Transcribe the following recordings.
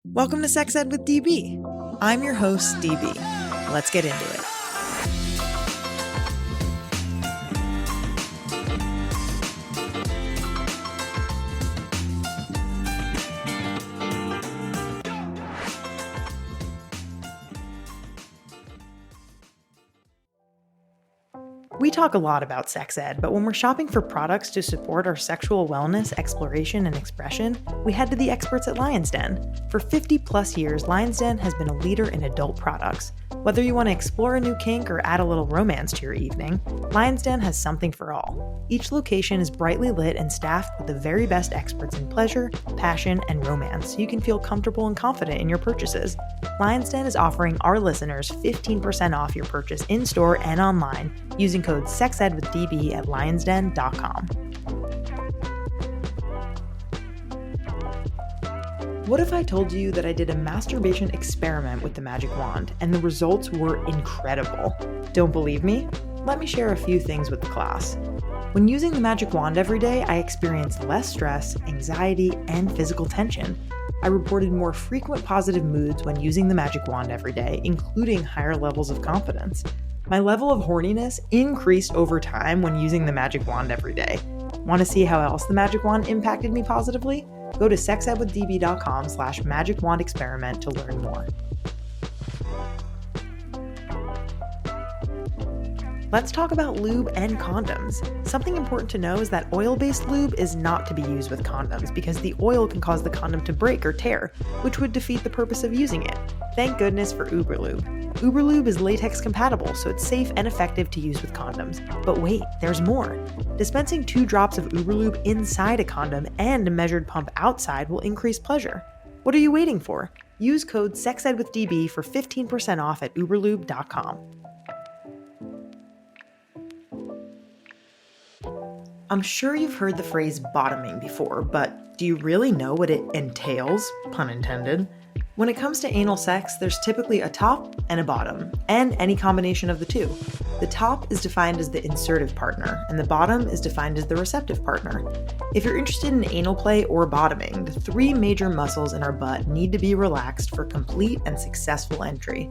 Welcome to Sex Ed with DB. I'm your host, DB. Let's get into it. We talk a lot about sex ed, but when we're shopping for products to support our sexual wellness, exploration, and expression, we head to the experts at Lion's Den. For 50 plus years, Lion's Den has been a leader in adult products. Whether you want to explore a new kink or add a little romance to your evening, Lion's Den has something for all. Each location is brightly lit and staffed with the very best experts in pleasure, passion, and romance, so you can feel comfortable and confident in your purchases. Lion's Den is offering our listeners 15% off your purchase in-store and online using code SEXEDWITHDB at lionsden.com. What if I told you that I did a masturbation experiment with the magic wand and the results were incredible? Don't believe me? Let me share a few things with the class. When using the magic wand every day, I experienced less stress, anxiety, and physical tension. I reported more frequent positive moods when using the magic wand every day, including higher levels of confidence. My level of horniness increased over time when using the magic wand every day. Want to see how else the magic wand impacted me positively? Go to sexedwithdb.com/magicwandexperiment to learn more. Let's talk about lube and condoms. Something important to know is that oil-based lube is not to be used with condoms because the oil can cause the condom to break or tear, which would defeat the purpose of using it. Thank goodness for Uberlube. Uberlube is latex compatible, so it's safe and effective to use with condoms. But wait, there's more. Dispensing 2 drops of Uberlube inside a condom and a measured pump outside will increase pleasure. What are you waiting for? Use code SEXEDWITHDB for 15% off at uberlube.com. I'm sure you've heard the phrase bottoming before, but do you really know what it entails? Pun intended. When it comes to anal sex, there's typically a top and a bottom, and any combination of the two. The top is defined as the insertive partner, and the bottom is defined as the receptive partner. If you're interested in anal play or bottoming, the 3 major muscles in our butt need to be relaxed for complete and successful entry.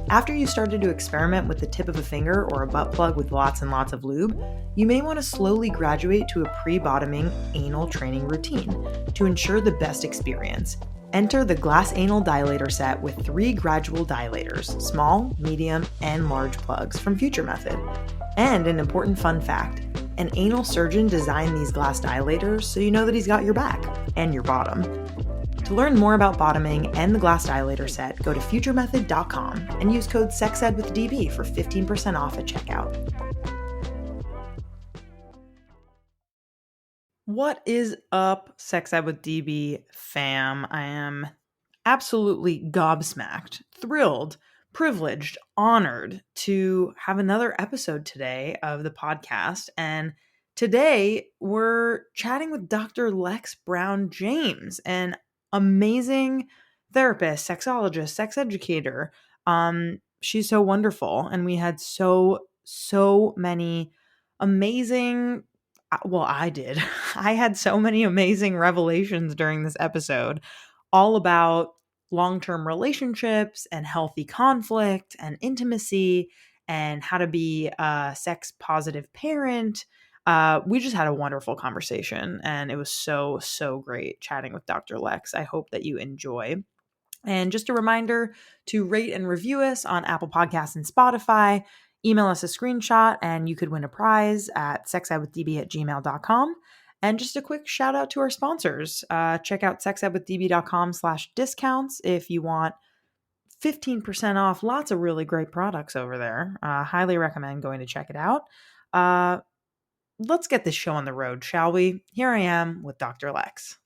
After you started to experiment with the tip of a finger or a butt plug with lots and lots of lube, you may want to slowly graduate to a pre-bottoming anal training routine to ensure the best experience. Enter the glass anal dilator set with 3 gradual dilators, small, medium, and large plugs from Future Method. And an important fun fact, an anal surgeon designed these glass dilators so you know that he's got your back and your bottom. To learn more about bottoming and the glass dilator set, go to futuremethod.com and use code SEXEDWITHDB for 15% off at checkout. What is up, Sex Ed with DB fam? I am absolutely gobsmacked, thrilled, privileged, honored to have another episode today of the podcast. And today we're chatting with Dr. Lexx Brown-James, an amazing therapist, sexologist, sex educator. She's so wonderful. And we had so many amazing I did. I had so many amazing revelations during this episode, all about long-term relationships and healthy conflict and intimacy and how to be a sex-positive parent. We just had a wonderful conversation, and it was so great chatting with Dr. Lexx. I hope that you enjoy. And just a reminder to rate and review us on Apple Podcasts and Spotify. Email us a screenshot and you could win a prize at sexedwithdb@gmail.com. And just a quick shout out to our sponsors. Check out sexedwithdb.com/discounts if you want 15% off. Lots of really great products over there. Highly recommend going to check it out. Let's get this show on the road, shall we? Here I am with Dr. Lexx.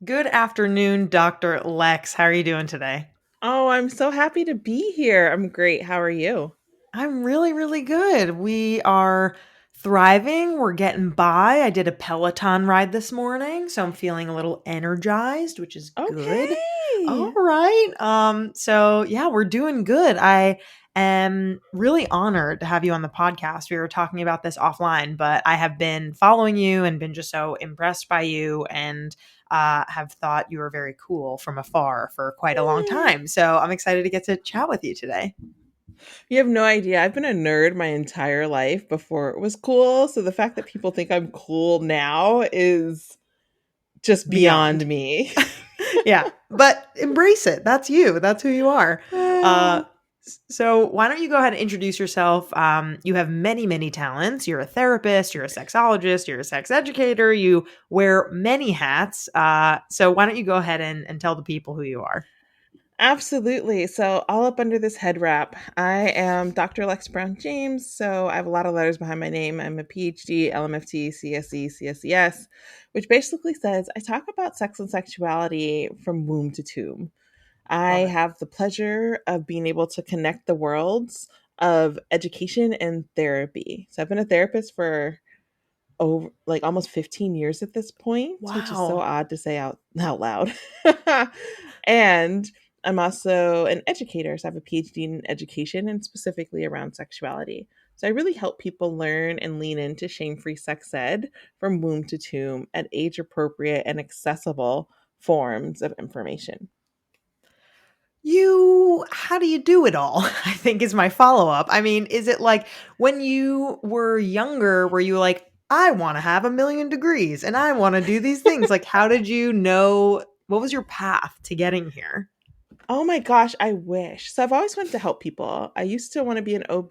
Good afternoon, Dr. Lexx. How are you doing today? Oh, I'm so happy to be here. I'm great. How are you? I'm really good. We are thriving. We're getting by. I did a Peloton ride this morning, so I'm feeling a little energized, which is good. All right. So yeah, we're doing good. I am really honored to have you on the podcast. We were talking about this offline, but I have been following you and been just so impressed by you and have thought you were very cool from afar for quite a long time. So I'm excited to get to chat with you today. You have no idea. I've been a nerd my entire life before it was cool. So the fact that people think I'm cool now is just Beyond. beyond me. Yeah, but embrace it. That's you. That's who you are. Uh, so why don't you go ahead and introduce yourself? You have many, many talents. You're a therapist. You're a sexologist. You're a sex educator. You wear many hats. So why don't you go ahead and tell the people who you are? Absolutely. So, all up under this head wrap, I am Dr. Lexx Brown-James. So, I have a lot of letters behind my name. I'm a PhD, LMFT, CSE, CSES, which basically says I talk about sex and sexuality from womb to tomb. I Love it. have the pleasure of being able to connect the worlds of education and therapy. So, I've been a therapist for over like almost 15 years at this point, which is so Wow. odd to say out loud. And I'm also an educator. So I have a PhD in education and specifically around sexuality. So I really help people learn and lean into shame-free sex ed from womb to tomb at age appropriate and accessible forms of information. How do you do it all? I think is my follow up. I mean, is it like when you were younger, were you like, I want to have a million degrees and I want to do these things? Like, how did you know? What was your path to getting here? Oh my gosh, I wish. So I've always wanted to help people. I used to want to be an OB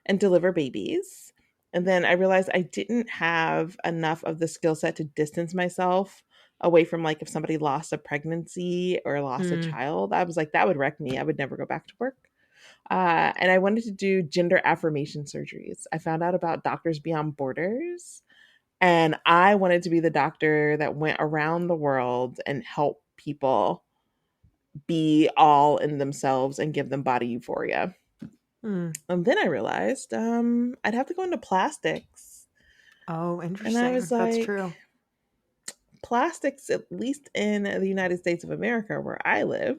and deliver babies. And then I realized I didn't have enough of the skill set to distance myself away from like if somebody lost a pregnancy or lost a Mm, child. I was like, that would wreck me. I would never go back to work. And I wanted to do gender affirmation surgeries. I found out about Doctors Beyond Borders, and I wanted to be the doctor that went around the world and helped people be all in themselves and give them body euphoria. mm. And then I realized I'd have to go into plastics. Oh, And I was interesting. That's like, true. plastics, at least in the United States of America, where I live,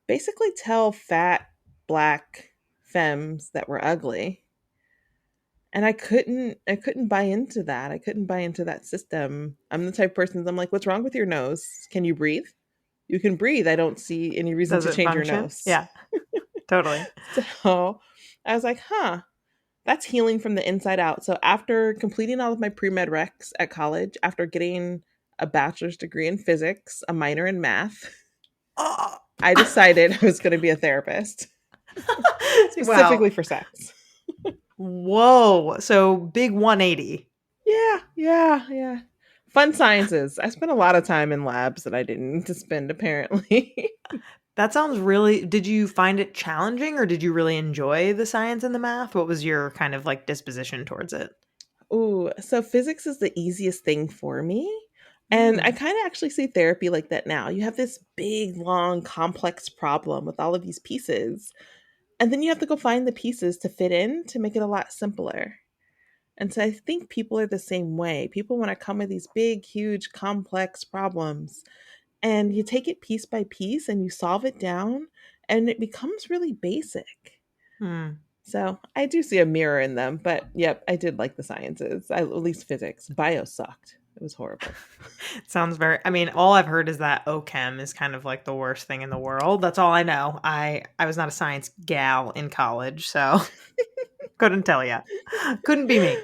basically tell fat black femmes that were ugly. And I couldn't buy into that. I couldn't buy into that system. I'm the type of person I'm like, what's wrong with your nose? Can you breathe? You can breathe. I don't see any reason Does to it change your function? nose. Yeah, totally. So I was like, huh, that's healing from the inside out. So after completing all of my pre-med recs at college, after getting a bachelor's degree in physics, a minor in math, Oh. I decided I was going to be a therapist, Wow. specifically for sex. Whoa. So big 180. Yeah, yeah, yeah. Fun sciences. I spent a lot of time in labs that I didn't need to spend, apparently. That sounds really, did you find it challenging or did you really enjoy the science and the math? What was your kind of like disposition towards it? Ooh, so physics is the easiest thing for me. And I Mm, kind of actually see therapy like that now. You have this big, long, complex problem with all of these pieces. And then you have to go find the pieces to fit in to make it a lot simpler. And so I think people are the same way. People want to come with these big, huge, complex problems. And you take it piece by piece and you solve it down, and it becomes really basic. hmm. So I do see a mirror in them, but yep, I did like the sciences. At least physics. Bio sucked. It was horrible. Sounds very, I mean, all I've heard is that OChem is kind of like the worst thing in the world. That's all I know. I was not a science gal in college, so couldn't tell you. Couldn't be me.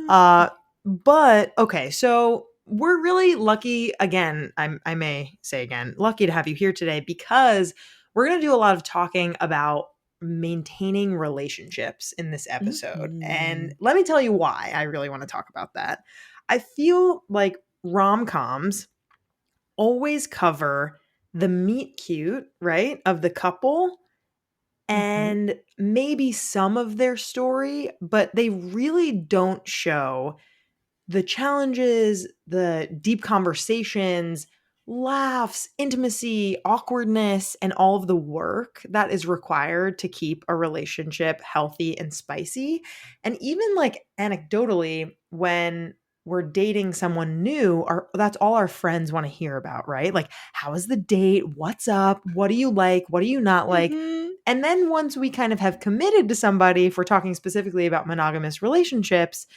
Uh, but okay, so we're really lucky again. I may say again, lucky to have you here today because we're going to do a lot of talking about maintaining relationships in this episode. And Mhm. let me tell you why I really want to talk about that. I feel like rom-coms always cover the meet cute, right, of the couple Mhm. and maybe some of their story, but they really don't show the challenges, the deep conversations, laughs, intimacy, awkwardness, and all of the work that is required to keep a relationship healthy and spicy. And even like anecdotally, when we're dating someone new, that's all our friends want to hear about, right? Like, how was the date? What's up? What do you like? What do you not like? Mhm. And then once we kind of have committed to somebody, if we're talking specifically about monogamous relationships,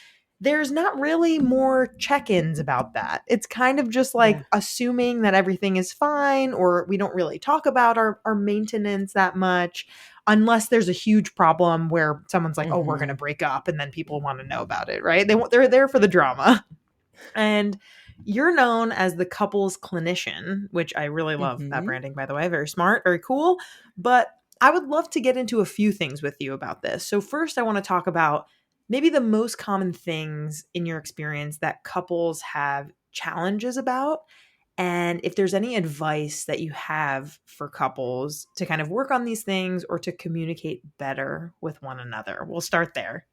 there's not really more check-ins about that. It's kind of just like Yeah. assuming that everything is fine, or we don't really talk about our maintenance that much unless there's a huge problem where someone's like, "Oh, we're going to Mm-hmm. break up," and then people want to know about it, right? They're there for the drama. And you're known as the couples clinician, which I really love that Mm-hmm. branding, by the way. Very smart, very cool. But I would love to get into a few things with you about this. So, first, I want to talk about maybe the most common things in your experience that couples have challenges about. And if there's any advice that you have for couples to kind of work on these things or to communicate better with one another, we'll start there.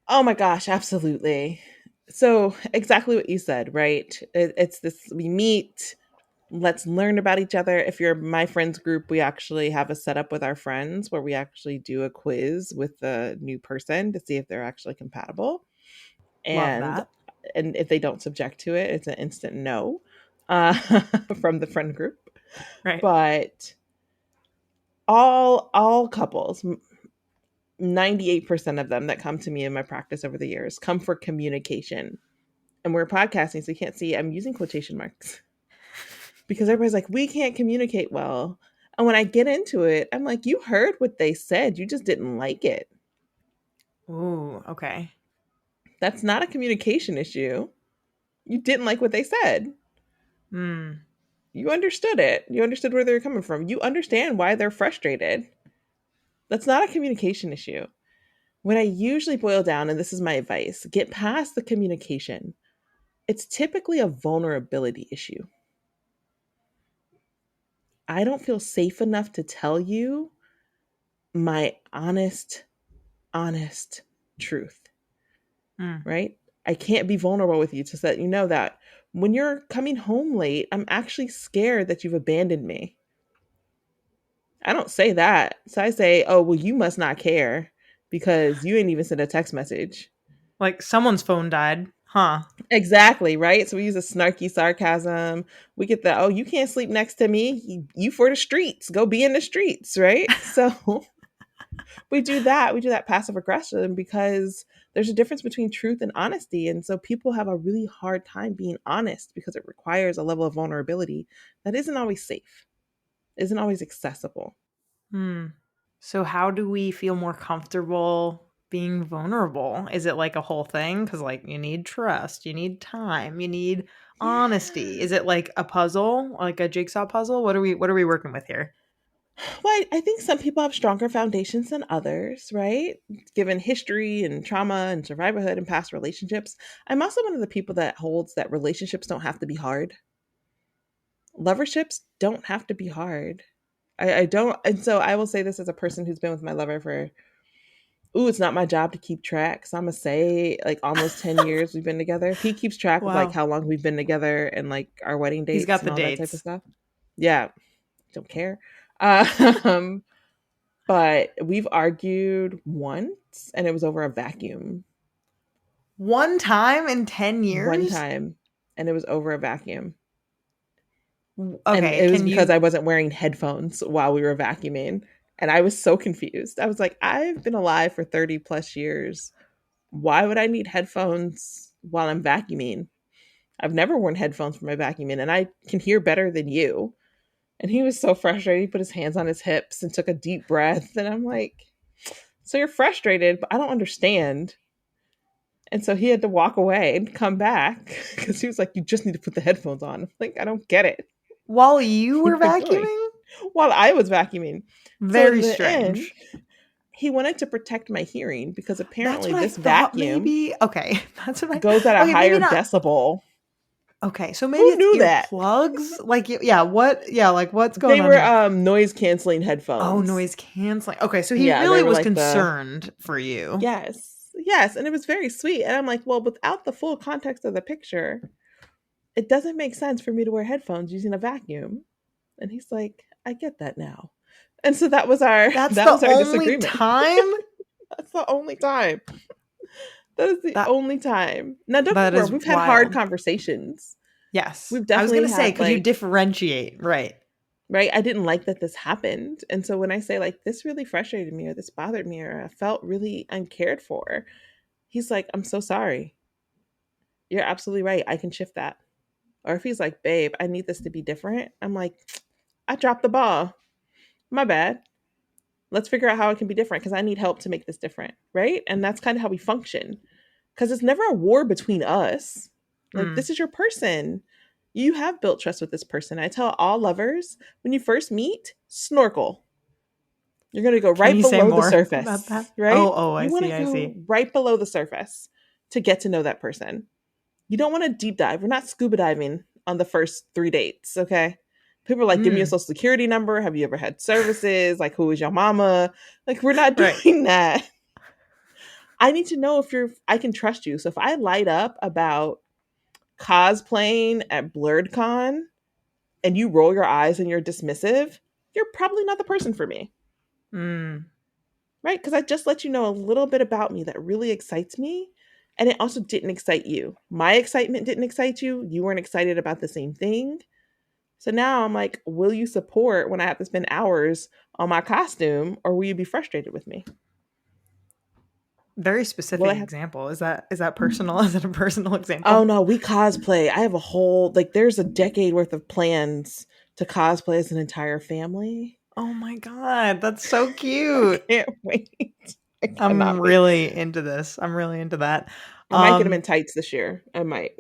Oh my gosh, absolutely. So, exactly what you said, right? It's this, we meet, let's learn about each other. If you're my friends group, we actually have a setup with our friends where we actually do a quiz with the new person to see if they're actually compatible. Love And that. and if they don't subject to it, it's an instant no uh, from the friend group. Right. But all couples, 98% of them that come to me in my practice over the years come for communication. And we're podcasting, so you can't see I'm using quotation marks because everybody's like, we can't communicate well. And when I get into it, I'm like, you heard what they said, you just didn't like it. Ooh, okay. That's not a communication issue. You didn't like what they said. Hmm. You understood it. You understood where they're coming from. You understand why they're frustrated. That's not a communication issue. What I usually boil down, and this is my advice, get past the communication. It's typically a vulnerability issue. I don't feel safe enough to tell you my honest truth, Hmm. right? I can't be vulnerable with you to let you know that when you're coming home late, I'm actually scared that you've abandoned me. I don't say that. So I say, oh, well, you must not care because you ain't even sent a text message. Like someone's phone died, huh? Exactly, right? So we use a snarky sarcasm. We get the, oh, you can't sleep next to me. You for the streets. Go be in the streets, right? So we do that. We do that passive aggression because there's a difference between truth and honesty. And so people have a really hard time being honest because it requires a level of vulnerability that isn't always safe, isn't always accessible. Hmm. So how do we feel more comfortable being vulnerable? Is it like a whole thing? Because like you need trust, you need time, you need honesty. Yeah. Is it like a puzzle, like a jigsaw puzzle? What are we working with here? Well, I think some people have stronger foundations than others, right? Given history and trauma and survivorhood and past relationships. I'm also one of the people that holds that relationships don't have to be hard. Loverships don't have to be hard. I don't. And so I will say this as a person who's been with my lover for, ooh, it's not my job to keep track. So I'm going to say like almost 10 years we've been together. He keeps track of like Wow. how long we've been together and like our wedding He's dates got and the all that type of dates. stuff. Yeah, don't care. Um, but we've argued once and it was over a vacuum. One time in 10 One years? time and it was over a vacuum. And Okay, it was can because you I wasn't wearing headphones while we were vacuuming. And I was so confused. I was like, I've been alive for 30 plus years. Why would I need headphones while I'm vacuuming? I've never worn headphones for my vacuuming and I can hear better than you. And he was so frustrated. He put his hands on his hips and took a deep breath. And I'm like, so you're frustrated, but I don't understand. And so he had to walk away and come back because he was like, you just need to put the headphones on. I'm like, I don't get it. while you What were are we doing? vacuuming? While I was vacuuming. So in Very the end, strange. he wanted to protect my hearing because That's apparently what I this thought vacuum maybe. Okay. That's what goes at I a Okay, maybe higher not. decibel. Okay, so maybe Who it's knew that? earplugs? Like yeah, like what's going They on were here? noise canceling Oh, headphones. noise canceling. Okay, so he Yeah, they really were was like the concerned for you. yes, yes, and it was very sweet. And I'm like, well, without the full context of the picture, it doesn't make sense for me to wear headphones using a vacuum. And he's like, I get that now. And so that was our That's that the was our only disagreement. time That's the only time. That is the that only time. Now, don't get that me wrong, is we've had hard wild. conversations. Yes. We've I was going definitely to say had could you like, differentiate? Right. right? I didn't like that this happened. And so when I say like this really frustrated me or this bothered me or I felt really uncared for, he's like, I'm so sorry. You're absolutely right. I can shift that. Or if he's like, babe, I need this to be different, I'm like, I dropped the ball. My bad. Let's figure out how it can be different because I need help to make this different. Right. And that's kind of how we function because it's never a war between us. Like, Mm. this is your person. You have built trust with this person. I tell all lovers when you first meet, snorkel. You're going to go Can right you say below the more about surface, that? right? Oh, I You want see, to I go see. right below the surface to get to know that person. You don't want to deep dive. We're not scuba diving on the first 3 dates, okay? People are like, give me your Mm. social security number. Have you ever had services? Like, who is your mama? Like, we're not Right. doing that. I need to know if I can trust you. So if I light up about cosplaying at BlurredCon and you roll your eyes and you're dismissive, you're probably not the person for me, Mm. right? Because I just let you know a little bit about me that really excites me. And it also didn't excite you. My excitement didn't excite you. You weren't excited about the same thing. So now I'm like, will you support when I have to spend hours on my costume or will you be frustrated with me? Very Will specific I have example. Is that personal? Is it a personal Oh example? no, we cosplay. I have a whole like there's a decade worth of plans to cosplay as an entire family. Oh my God, that's so I cute. can't wait. I I'm cannot wait. really into this. I'm really into that. I might get them in Um, tights this year. I might.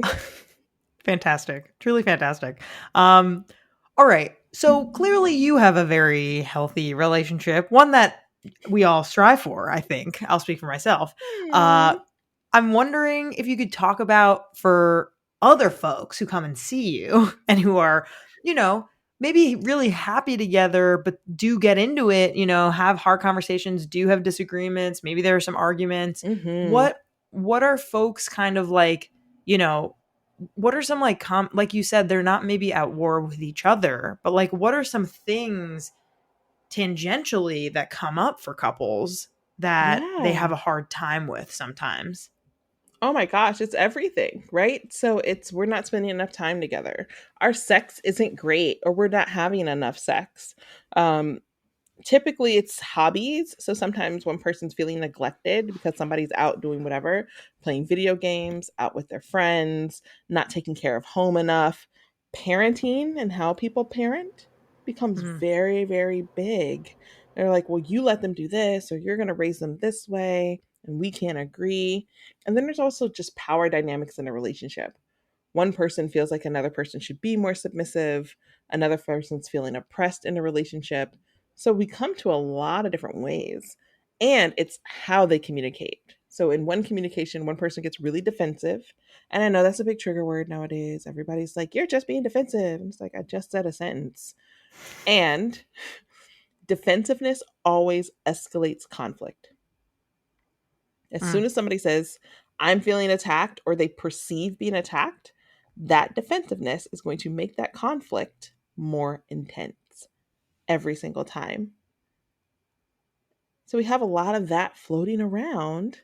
fantastic. Truly fantastic. Um, all right. So clearly you have a very healthy relationship, one that we all strive for, I think. I'll speak for myself. Uh, Hmm. I'm wondering if you could talk about for other folks who come and see you and who are, you know, maybe really happy together, but do get into it, have hard conversations, do have disagreements. Maybe there are some arguments. Mm-hmm. What are folks kind of like, you know, what are some like like you said, they're not maybe at war with each other, but like what are some things tangentially that come up for couples that they have Yeah. a hard time with sometimes? Oh my gosh, it's everything, right? So it's we're not spending enough time together. Our sex isn't great, or we're not having enough sex. Um, Typically it's hobbies. So sometimes one person's feeling neglected because somebody's out doing whatever, playing video games, out with their friends, not taking care of home enough. Parenting and how people parent becomes Mm, very, very big. They're like, well, you let them do this, or you're going to raise them this way, and we can't agree. And then there's also just power dynamics in a relationship. One person feels like another person should be more submissive, another person's feeling oppressed in a relationship. So we come to a lot of different ways, and it's how they communicate. So in one communication, one person gets really defensive. And I know that's a big trigger word nowadays. Everybody's like, you're just being defensive. And it's like, I just said a sentence. And defensiveness always escalates conflict. As mm, soon as somebody says, I'm feeling attacked, or they perceive being attacked, that defensiveness is going to make that conflict more intense every single time. So we have a lot of that floating around.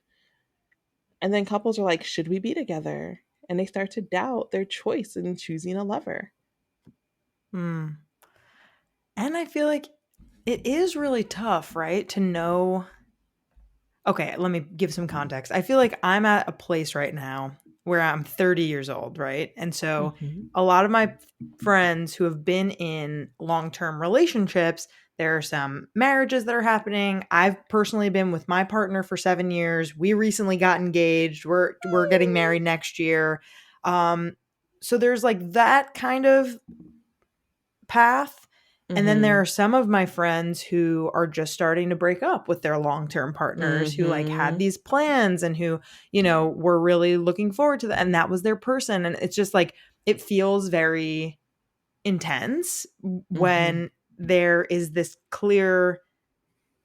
And then couples are like, should we be together? And they start to doubt their choice in choosing a lover. mm. And I feel like it is really tough, right? To know. Okay, let me give some context. I feel like I'm at a place right now where I'm 30 years old, right? And so Hmm. a lot of my friends who have been in long-term relationships, there are some marriages that are happening. I've personally been with my partner for 7 years. We recently got engaged. We're getting married next year. Um so there's like that kind of path. And then there Hmm. are some of my friends who are just starting to break up with their long-term partners who like had Hmm. these plans and who, were really looking forward to that and that was their person and it's just like it feels very intense Hmm. when there is this clear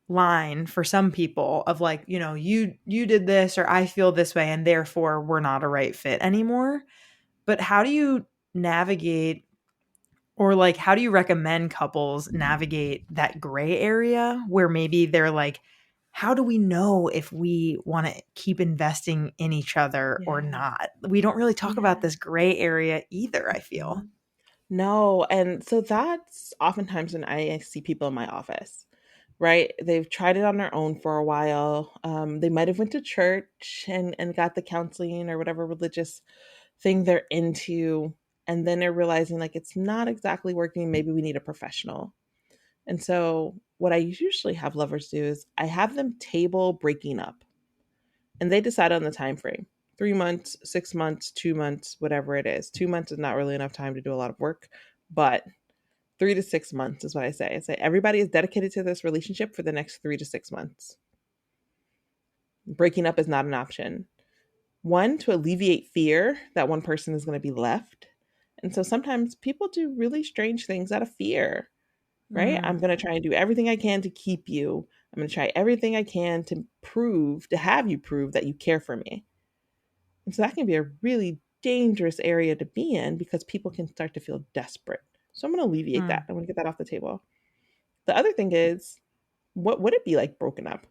line for some people of like, you did this or I feel this way and therefore we're not a right fit anymore. But how do you navigate or like, how do you recommend couples navigate that gray area where maybe they're like, how do we know if we want to keep investing in each other or Yeah. not? We don't really talk about Yeah. this gray area either, I feel. Mhm. No. And so that's oftentimes when I see people in my office, right? They've tried it on their own for a while. They might have went to church and got the counseling or whatever religious thing they're into, and then they're realizing like it's not exactly working. Maybe we need a professional. And so what I usually have lovers do is I have them table breaking up, and they decide on the time frame. 3 months, 6 months, 2 months, whatever it is. 2 months is not really enough time to do a lot of work, but 3 to 6 months is what I say. I say everybody is dedicated to this relationship for the next 3 to 6 months. Breaking up is not an option. One, to alleviate fear that one person is going to be left. And so sometimes people do really strange things out of fear, right? Mm, I'm going to try and do everything I can to keep you. I'm going to try everything I can to have you prove that you care for me. And so that can be a really dangerous area to be in because people can start to feel desperate. So I'm going to alleviate that. mm, I want to get that off the table. The other thing is, what would it be like broken up?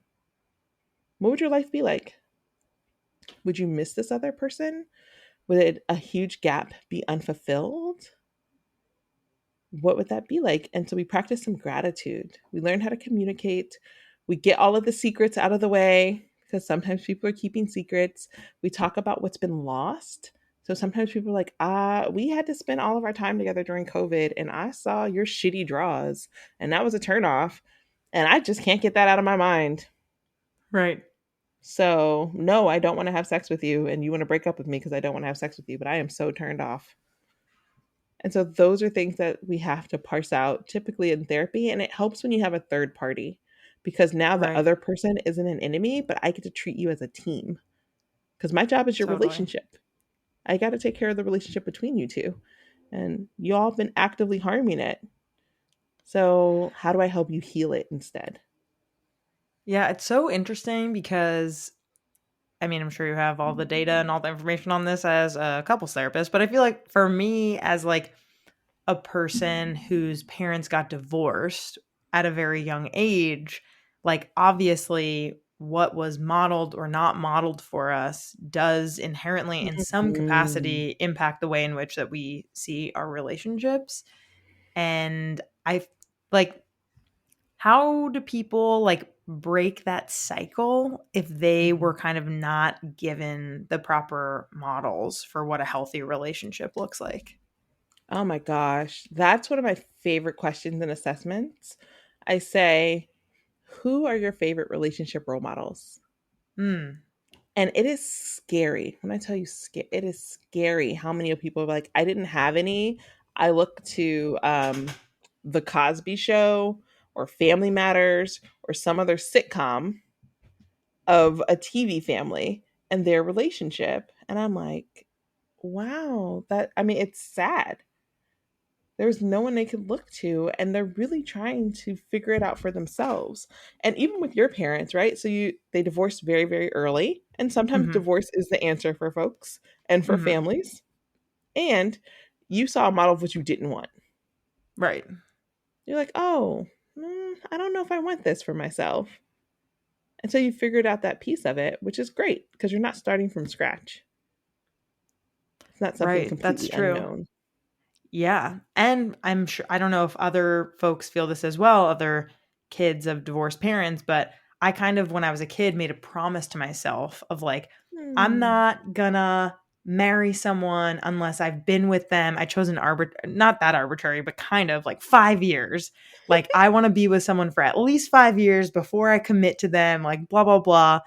What would your life be like? Would you miss this other person? Would a huge gap be unfulfilled? What would that be like? And so we practice some gratitude. We learn how to communicate. We get all of the secrets out of the way because sometimes people are keeping secrets. We talk about what's been lost. So sometimes people are like, we had to spend all of our time together during COVID, and I saw your shitty draws, and that was a turnoff. And I just can't get that out of my mind. right. So, no, I don't want to have sex with you, and you want to break up with me because I don't want to have sex with you, but I am so turned off. And so those are things that we have to parse out typically in therapy. And it helps when you have a third party because now the Right. other person isn't an enemy, but I get to treat you as a team because my job is your Totally. relationship. I got to take care of the relationship between you two. And you all have been actively harming it. So, how do I help you heal it instead? Yeah, it's so interesting because I mean, I'm sure you have all the data and all the information on this as a couples therapist, but I feel like for me as like a person whose parents got divorced at a very young age, like obviously what was modeled or not modeled for us does inherently in some Mhm. capacity impact the way in which that we see our relationships. And I like how do people like break that cycle if they were kind of not given the proper models for what a healthy relationship looks like? Oh my gosh. That's one of my favorite questions in assessments. I say, who are your favorite relationship role models? Mm, And it is scary. When I tell you, it is scary how many people are like, I didn't have any. I look to The Cosby Show or Family Matters or some other sitcom of a TV family and their relationship. And I'm like, wow, I mean, it's sad. There's no one they could look to, and they're really trying to figure it out for themselves. And even with your parents, right? So they divorced very, very early, and sometimes mhm, divorce is the answer for folks and for mhm, families. And you saw a model of what you didn't want. right, You're like, oh, I don't know if I want this for myself. And so you figured out that piece of it, which is great because you're not starting from scratch. It's not something right, that's completely true. unknown. Yeah, and I'm sure I don't know if other folks feel this as well, other kids of divorced parents, but I kind of when I was a kid made a promise to myself of like I'm Hmm. not gonna marry someone unless I've been with them. I chose an not that arbitrary, but kind of like 5 years. Like I want to be with someone for at least 5 years before I commit to them, like blah blah blah.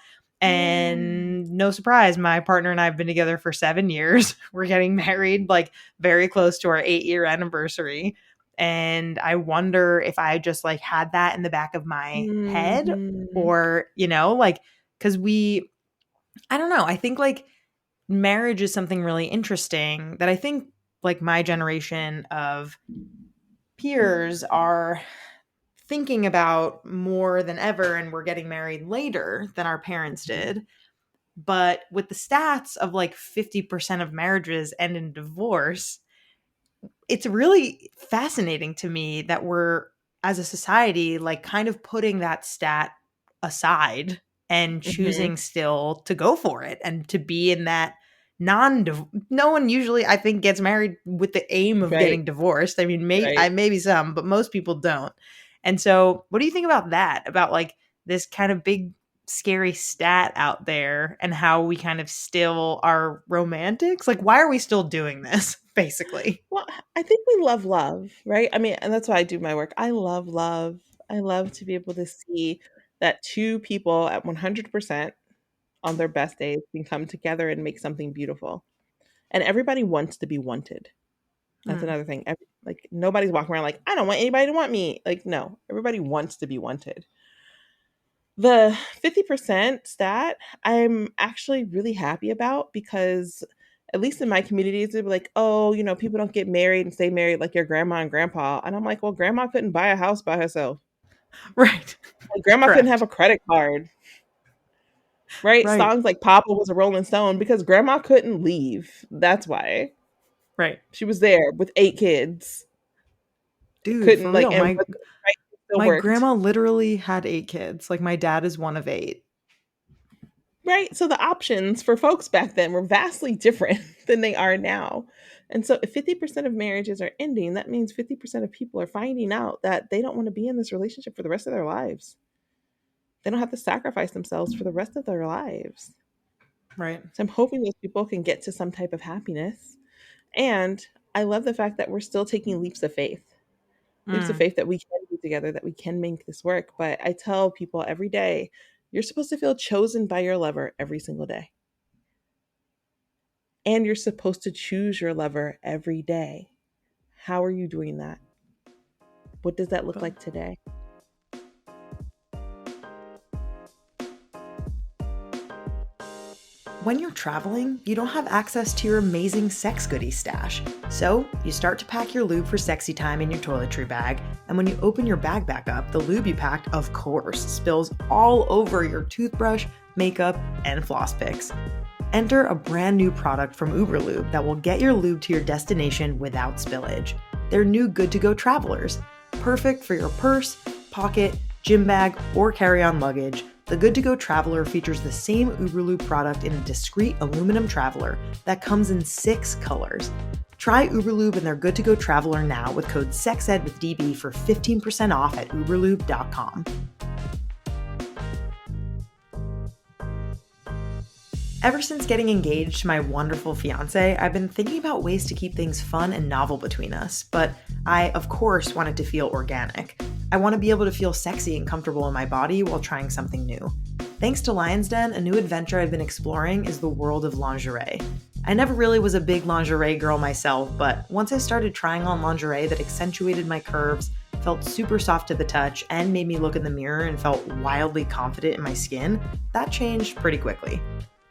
Hmm. And no surprise, my partner and I have been together for 7 years. We're getting married like very close to our 8-year anniversary. And I wonder if I just like had that in the back of my head Hmm. or, like, because I don't know. I think like marriage is something really interesting that I think like my generation of peers are thinking about more than ever. And we're getting married later than our parents did. But with the stats of like 50% of marriages end in divorce, it's really fascinating to me that we're as a society like kind of putting that stat aside and Hmm. choosing still to go for it and to be in that non no one usually I think gets married with the aim of Right. getting divorced. I mean Right. maybe some, but most people don't. And so, what do you think about that? About like this kind of big, scary stat out there and how we kind of still are romantics? Like, why are we still doing this, basically? Well, I think we love love, right? I mean, and that's why I do my work. I love love. I love to be able to see that two people at 100% on their best days can come together and make something beautiful. And everybody wants to be wanted. That's Mm, another thing. Like nobody's walking around like, I don't want anybody to want me. Like, no, everybody wants to be wanted. The 50% stat, I'm actually really happy about because at least in my communities, they'd be like, oh, people don't get married and stay married like your grandma and grandpa. And I'm like, well, grandma couldn't buy a house by herself. right. Like, grandma couldn't have Correct. a credit card, right? Right. Songs like Papa was a Rolling Stone because grandma couldn't leave. That's why Right. she was there with 8 kids. Dude, for Couldn't like, real. and My but right, still my worked. grandma literally had 8 kids. Like my dad is one of 8. Right. So the options for folks back then were vastly different than they are now. And so if 50% of marriages are ending, that means 50% of people are finding out that they don't want to be in this relationship for the rest of their lives. They don't have to sacrifice themselves for the rest of their lives. Right. So I'm hoping those people can get to some type of happiness. And I love the fact that we're still taking leaps of Mm, faith that we can be together, that we can make this work. But I tell people every day, you're supposed to feel chosen by your lover every single day. And you're supposed to choose your lover every day. How are you doing that? What does that look but like today? when you're traveling, you don't have access to your amazing sex goodie stash. So, you start to pack your lube for sexy time in your toiletry bag, and when you open your bag back up, the lube you packed, of course, spills all over your toothbrush, makeup, and floss picks. Enter a brand new product from Uberlube that will get your lube to your destination without spillage. They're new good to go travelers, perfect for your purse, pocket, gym bag, or carry on luggage. The Good to Go Traveler features the same Uberlube product in a discreet aluminum traveler that comes in 6 colors. Try Uberlube and their Good to Go Traveler now with code SEXED for 15% off at uberlube.com. Ever since getting engaged to my wonderful fiance, I've been thinking about ways to keep things fun and novel between us, but I, of course, want it to feel organic. I want to be able to feel sexy and comfortable in my body while trying something new. Thanks to Lion's Den, a new adventure I've been exploring is the world of lingerie. I never really was a big lingerie girl myself, but once I started trying on lingerie that accentuated my curves, felt super soft to the touch, and made me look in the mirror and felt wildly confident in my skin, that changed pretty quickly.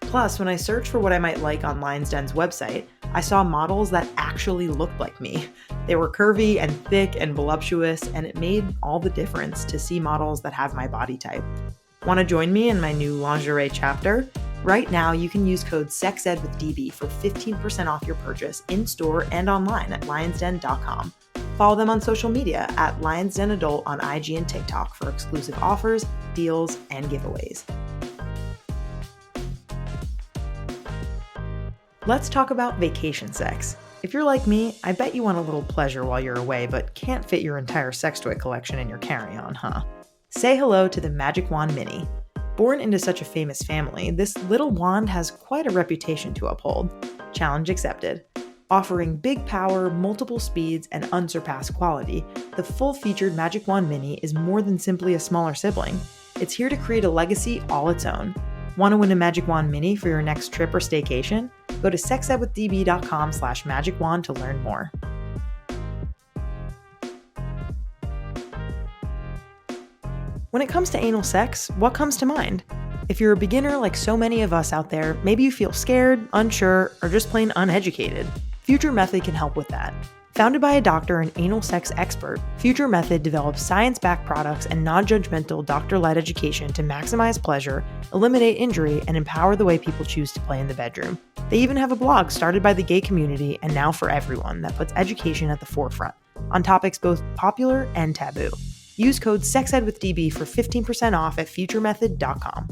Plus, when I searched for what I might like on Lion's Den's website, I saw models that actually looked like me. They were curvy and thick and voluptuous, and it made all the difference to see models that have my body type. Want to join me in my new lingerie chapter? Right now, you can use code SEXED for 15% off your purchase in-store and online at lionsden.com. Follow them on social media at Lions Den Adult on IG and TikTok for exclusive offers, deals, and giveaways. Let's talk about vacation sex. If you're like me, I bet you want a little pleasure while you're away, but can't fit your entire sex toy collection in your carry-on, huh? Say hello to the Magic Wand Mini. Born into such a famous family, this little wand has quite a reputation to uphold. Challenge accepted. Offering big power, multiple speeds, and unsurpassed quality, the full-featured Magic Wand Mini is more than simply a smaller sibling. It's here to create a legacy all its own. Want to win a Magic Wand Mini for your next trip or staycation? Go to sexedwithdb.com/magicwand to learn more. When it comes to anal sex, what comes to mind? If you're a beginner like so many of us out there, maybe you feel scared, unsure, or just plain uneducated. Future Method can help with that. Founded by a doctor and anal sex expert, Future Method develops science-backed products and non-judgmental doctor-led education to maximize pleasure, eliminate injury, and empower the way people choose to play in the bedroom. They even have a blog started by the gay community and now for everyone that puts education at the forefront, on topics both popular and taboo. Use code SEXEDWithDB for 15% off at futuremethod.com.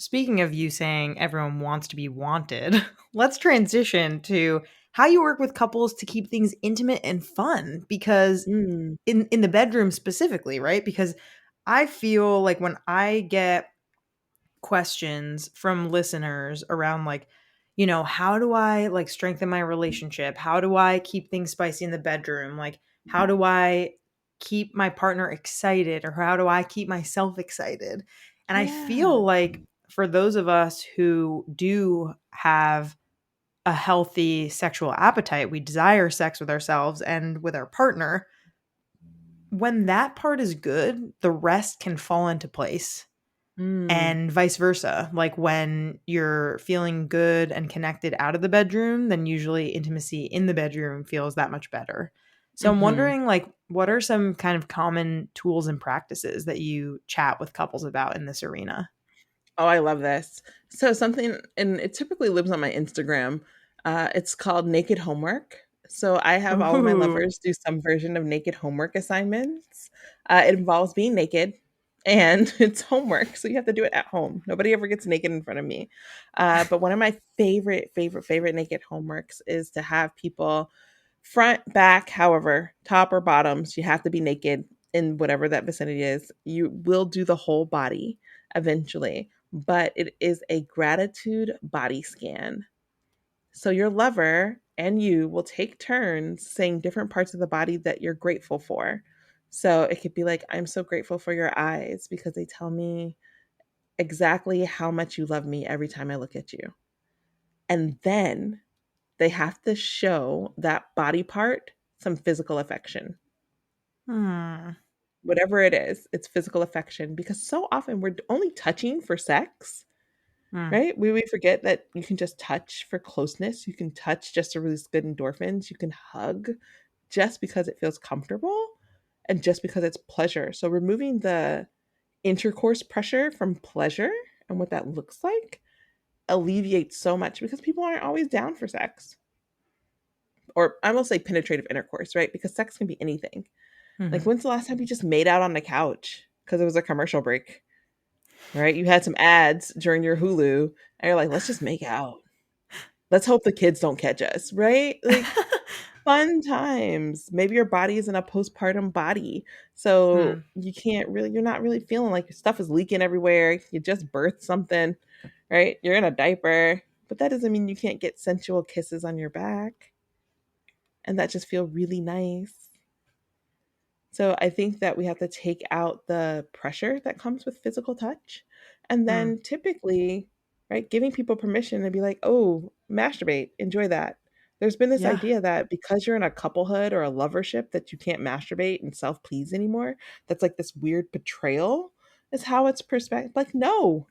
Speaking of you saying everyone wants to be wanted, let's transition to how you work with couples to keep things intimate and fun, because Mm. in the bedroom specifically, right? Because I feel like when I get questions from listeners around like, how do I like strengthen my relationship? How do I keep things spicy in the bedroom? Like, how do I keep my partner excited, or how do I keep myself excited? And I Yeah. feel like for those of us who do have a healthy sexual appetite, we desire sex with ourselves and with our partner. When that part is good, the rest can fall into place, Mm. and vice versa. Like when you're feeling good and connected out of the bedroom, then usually intimacy in the bedroom feels that much better. So I'm Mhm. wondering, like, what are some kind of common tools and practices that you chat with couples about in this arena? Oh, I love this. So something, and it typically lives on my Instagram. It's called Naked Homework. So I have all of my Ooh. lovers do some version of naked homework assignments. It involves being naked, and it's homework, so you have to do it at home. Nobody ever gets naked in front of me. But one of my favorite naked homeworks is to have people front, back, however, top or bottoms. You have to be naked in whatever that vicinity is. You will do the whole body eventually, but it is a gratitude body scan. So your lover and you will take turns saying different parts of the body that you're grateful for. So it could be like, I'm so grateful for your eyes because they tell me exactly how much you love me every time I look at you. And then they have to show that body part some physical affection. Hmm. Whatever it is, it's physical affection because so often we're only touching for sex. Hmm. Right? We forget that you can just touch for closeness. You can touch just to release good endorphins. You can hug just because it feels comfortable and just because it's pleasure. So removing the intercourse pressure from pleasure and what that looks like alleviates so much because people aren't always down for sex. Or I will say penetrative intercourse, right? Because sex can be anything. Like Hmm. when's the last time you just made out on the couch because it was a commercial break? Right? You had some ads during your Hulu and you're like, let's just make out. Let's hope the kids don't catch us, right? Like fun times. Maybe your body is in a postpartum body. So Hmm. you're not really feeling like your stuff is leaking everywhere. You just birthed something, right? You're in a diaper, but that doesn't mean you can't get sensual kisses on your back and that just feel really nice. So I think that we have to take out the pressure that comes with physical touch. And Hmm. then typically, right, giving people permission to be like, oh, masturbate, enjoy that. There's been this Yeah. idea that because you're in a couplehood or a lovership that you can't masturbate and self-please anymore. That's like this weird betrayal is how it's perspective. Like, no,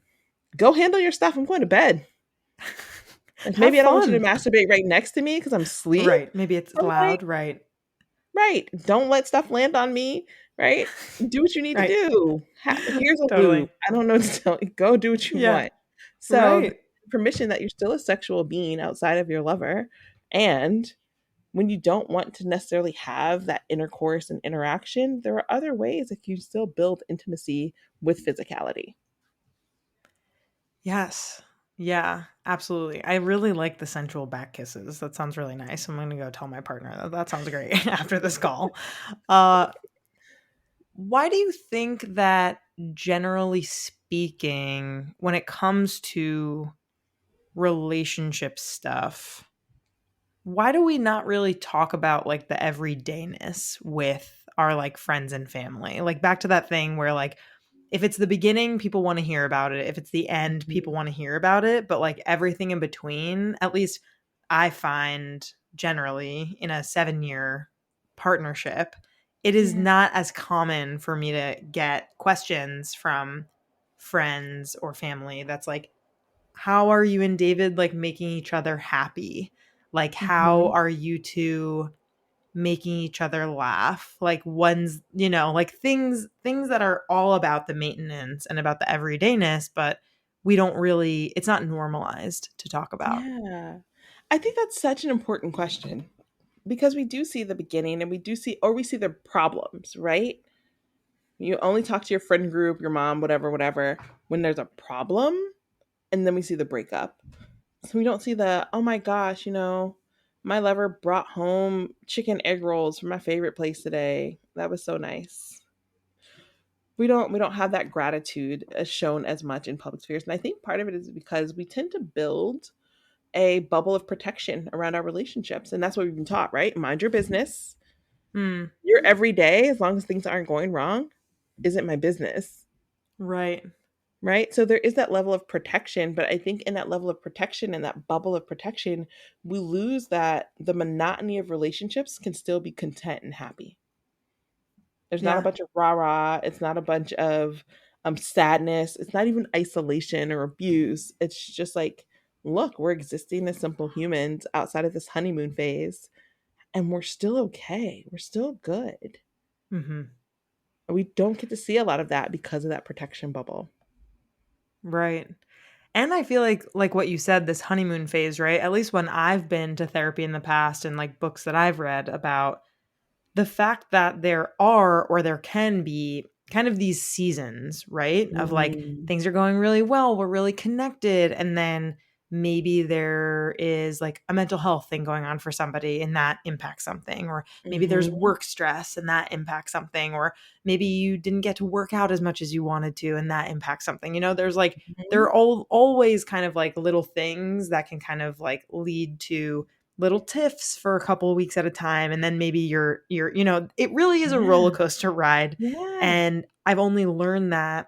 go handle your stuff. I'm going to bed. Like Have maybe I don't want you to fun. masturbate right next to me because I'm asleep. Right. Maybe it's But like loud. Right. right. Don't let stuff land on me, right? Do what you need to Right. do. Here's a lube. Totally. I don't know what to tell you. Go do what you Yeah. want. So, Right. permission that you're still a sexual being outside of your lover. And when you don't want to necessarily have that intercourse and interaction, there are other ways that you still build intimacy with physicality. Yes. Yeah, absolutely. I really like the sensual back kisses. That sounds really nice. I'm going to go tell my partner that. That sounds great after this call. Uh, why do you think that, generally speaking, when it comes to relationship stuff, why do we not really talk about like the everydayness with our like friends and family? Like back to that thing where like if it's the beginning, people want to hear about it. If it's the end, Mhm. people want to hear about it. But like everything in between, at least I find generally in a 7-year partnership, it is Yeah. not as common for me to get questions from friends or family that's like, how are you and David like making each other happy? Like, how Mhm. are you two making each other laugh? Like one's, like things that are all about the maintenance and about the everydayness, but we don't really, it's not normalized to talk about. Yeah. I think that's such an important question because we do see the beginning and we do see, or we see the problems, right? You only talk to your friend group, your mom, whatever, whatever, when there's a problem. And then we see the breakup. So we don't see the, oh my gosh, My lover brought home chicken egg rolls from my favorite place today. That was so nice. We don't have that gratitude as shown as much in public spheres, and I think part of it is because we tend to build a bubble of protection around our relationships, and that's what we've been taught, right? Mind your business. Hmm. Your everyday, as long as things aren't going wrong, isn't my business, Right. right? So there is that level of protection, but I think in that level of protection and that bubble of protection, we lose that the monotony of relationships can still be content and happy. There's not a Yeah. bunch of rah rah. It's not a bunch of sadness. It's not even isolation or abuse. It's just like, look, we're existing as simple humans outside of this honeymoon phase, and we're still okay. We're still good. Hmm. We don't get to see a lot of that because of that protection bubble. Right. And I feel like what you said, this honeymoon phase, right? At least when I've been to therapy in the past and like books that I've read about the fact that there are or there can be kind of these seasons, right? Of like Mm, things are going really well, we're really connected, and then maybe there is like a mental health thing going on for somebody and that impacts something, or maybe there's mhm, work stress and that impacts something, or maybe you didn't get to work out as much as you wanted to and that impacts something. There's like there mhm. are always kind of like little things that can kind of like lead to little tiffs for a couple of weeks at a time, and then maybe you're it really is a roller Yeah, coaster ride. yeah, And I've only learned that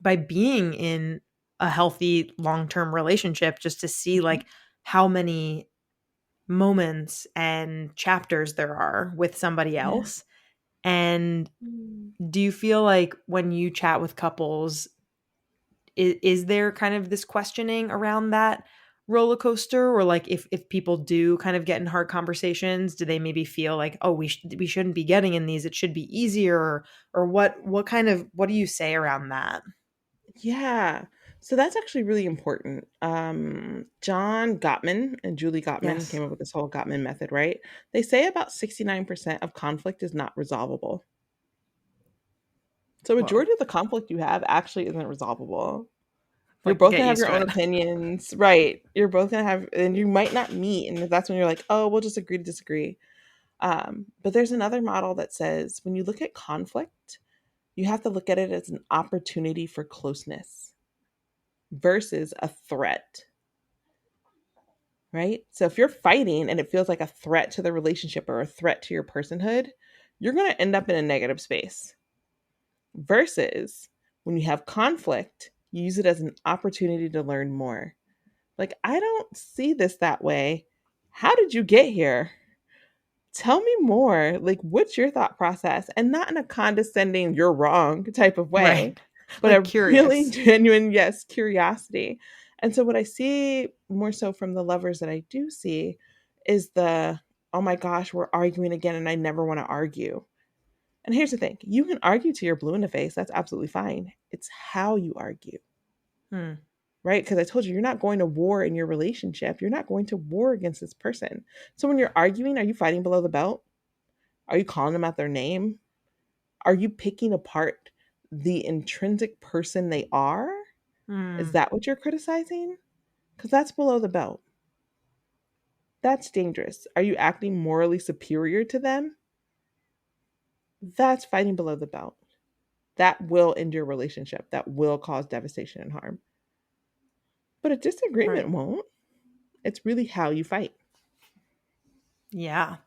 by being in a healthy long-term relationship, just to see mhm, like how many moments and chapters there are with somebody yeah. else. And Mm. do you feel like when you chat with couples, is there kind of this questioning around that roller coaster, or like if people do kind of get in hard conversations, do they maybe feel like, oh, we shouldn't be getting in these, it should be easier, or what do you say around that? Yeah. So that's actually really important. John Gottman and Julie Gottman Yes. came up with this whole Gottman method, right? They say about 69% of conflict is not resolvable. So Whoa. majority of the conflict you have actually isn't resolvable. You're Like, both get gonna have used your to own it. opinions, right? You're both gonna have, and you might not meet, and that's when you're like, oh, we'll just agree to disagree. But there's another model that says when you look at conflict, you have to look at it as an opportunity for closeness versus a threat, right? So if you're fighting and it feels like a threat to the relationship or a threat to your personhood, you're going to end up in a negative space. Versus when you have conflict, you use it as an opportunity to learn more. Like, I don't see this that way. How did you get here? Tell me more. Like, what's your thought process? And not in a condescending, you're wrong type of way, Right. but Like, a really curious. genuine, yes, curiosity. And so, what I see more so from the lovers that I do see is the, oh my gosh, we're arguing again, and I never want to argue. And here's the thing, you can argue to your blue in the face. That's absolutely fine. It's how you argue, Hmm. right? Because I told you, you're not going to war in your relationship. You're not going to war against this person. So, when you're arguing, are you fighting below the belt? Are you calling them out their name? Are you picking apart the intrinsic person they are? Is Hmm. that what you're criticizing? Because that's below the belt. That's dangerous. Are you acting morally superior to them? That's fighting below the belt. That will end your relationship. That will cause devastation and harm. But a Right. disagreement won't. It's really how you fight. Yeah.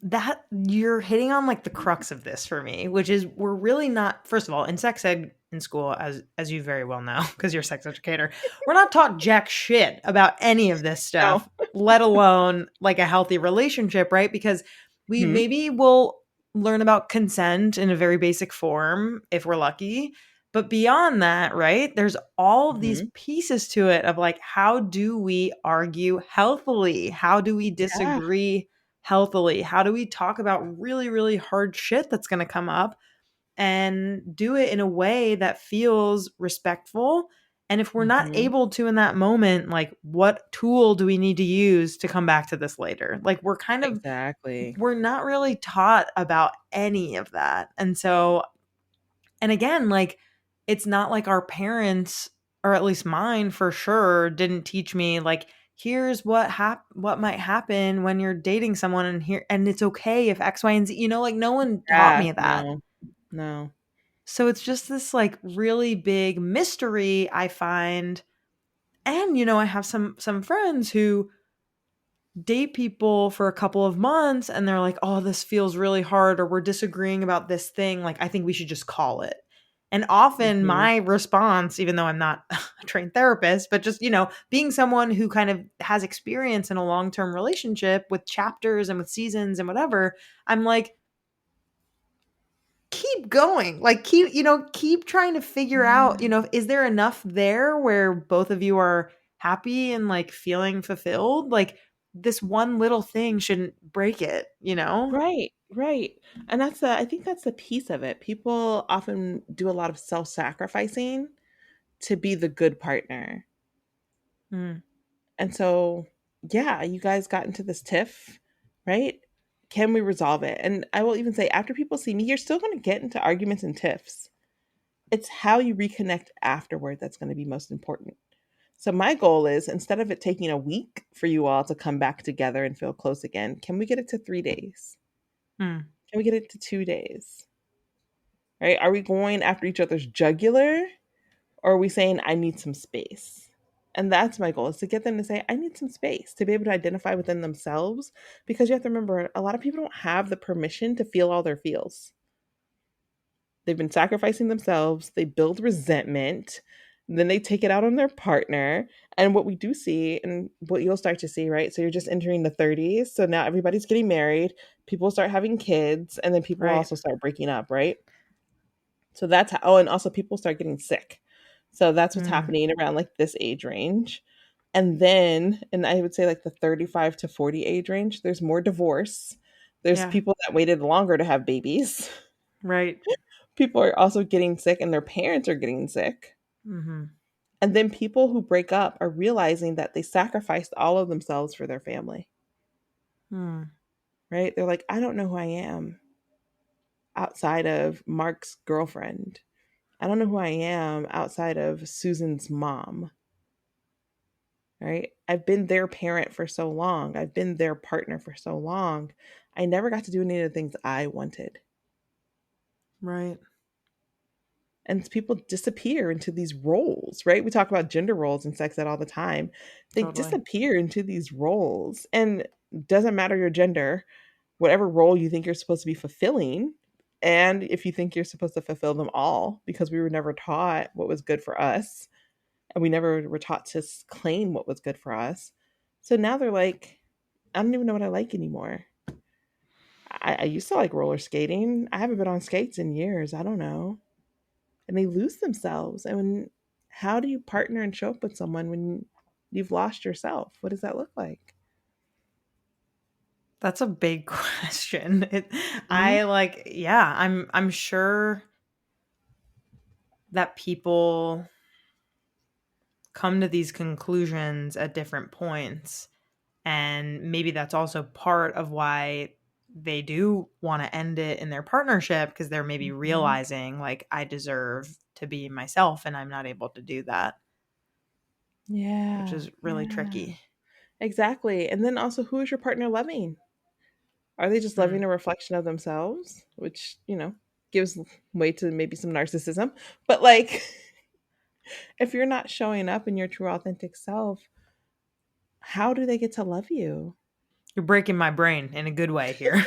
That you're hitting on like the crux of this for me, which is we're really not, first of all, in sex ed in school, as you very well know, because you're a sex educator, we're not taught jack shit about any of this No. stuff, let alone like a healthy relationship, right? Because we Hmm. maybe will learn about consent in a very basic form if we're lucky. But beyond that, right, there's all of these Hmm. pieces to it of like, how do we argue healthily? How do we Yeah. disagree healthily? How do we talk about really, really hard shit that's going to come up and do it in a way that feels respectful? And if we're not Hmm. able to in that moment, like what tool do we need to use to come back to this later? Like Exactly. we're not really taught about any of that. And so, and again, like it's not like our parents, or at least mine for sure, didn't teach me like, here's what might happen when you're dating someone, and it's okay if X, Y, and Z, like no one taught Yeah, me that. no, no. So it's just this like really big mystery I find. And I have some friends who date people for a couple of months and they're like, "Oh, this feels really hard," or "We're disagreeing about this thing. Like, I think we should just call it." And often Mhm. my response, even though I'm not a trained therapist, but just, being someone who kind of has experience in a long-term relationship with chapters and with seasons and whatever, I'm like, keep going. Like keep trying to figure out, Yeah. is there enough there where both of you are happy and like feeling fulfilled? Like this one little thing shouldn't break it? Right, right. And I think that's the piece of it. People often do a lot of self-sacrificing to be the good partner. Mm, And so, yeah, you guys got into this tiff, right? Can we resolve it? And I will even say, after people see me, you're still going to get into arguments and tiffs. It's how you reconnect afterward that's going to be most important. So, my goal is instead of it taking a week for you all to come back together and feel close again, can we get it to 3 days? mm, Can we get it to 2 days? Right? Are we going after each other's jugular, or are we saying, I need some space? And that's my goal, is to get them to say, I need some space, to be able to identify within themselves. Because you have to remember, a lot of people don't have the permission to feel all their feels. They've been sacrificing themselves, they build resentment, then they take it out on their partner. And what we do see, and what you'll start to see, right? So you're just entering the 30s. So now everybody's getting married, people start having kids, and then people right. also start breaking up, right? So that's how, oh, and also people start getting sick. So that's what's Mm, happening around like this age range. And then, and I would say like the 35 to 40 age range, there's more divorce. There's yeah. people that waited longer to have babies. Right. People are also getting sick and their parents are getting sick. Mm-hmm. And then people who break up are realizing that they sacrificed all of themselves for their family, Mm, right? They're like, I don't know who I am outside of Mark's girlfriend. I don't know who I am outside of Susan's mom, right? I've been their parent for so long. I've been their partner for so long. I never got to do any of the things I wanted. right. And people disappear into these roles, right? We talk about gender roles and sex ed all the time. They Totally. disappear into these roles. And doesn't matter your gender, whatever role you think you're supposed to be fulfilling, and if you think you're supposed to fulfill them all, because we were never taught what was good for us, and we never were taught to claim what was good for us. So now they're like, I don't even know what I like anymore. I used to like roller skating. I haven't been on skates in years. I don't know. And they lose themselves. And how do you partner and show up with someone when you've lost yourself? What does that look like? That's a big question. Mhm. I like, yeah, I'm sure that people come to these conclusions at different points. And maybe that's also part of why they do want to end it in their partnership, because they're maybe Mhm. realizing, like, I deserve to be myself and I'm not able to do that, which Yeah. is really Yeah. tricky. Exactly. And then also, who is your partner loving? Are they just loving Mm. a reflection of themselves, which, gives way to maybe some narcissism? But like, if you're not showing up in your true authentic self, how do they get to love you? You're breaking my brain in a good way here,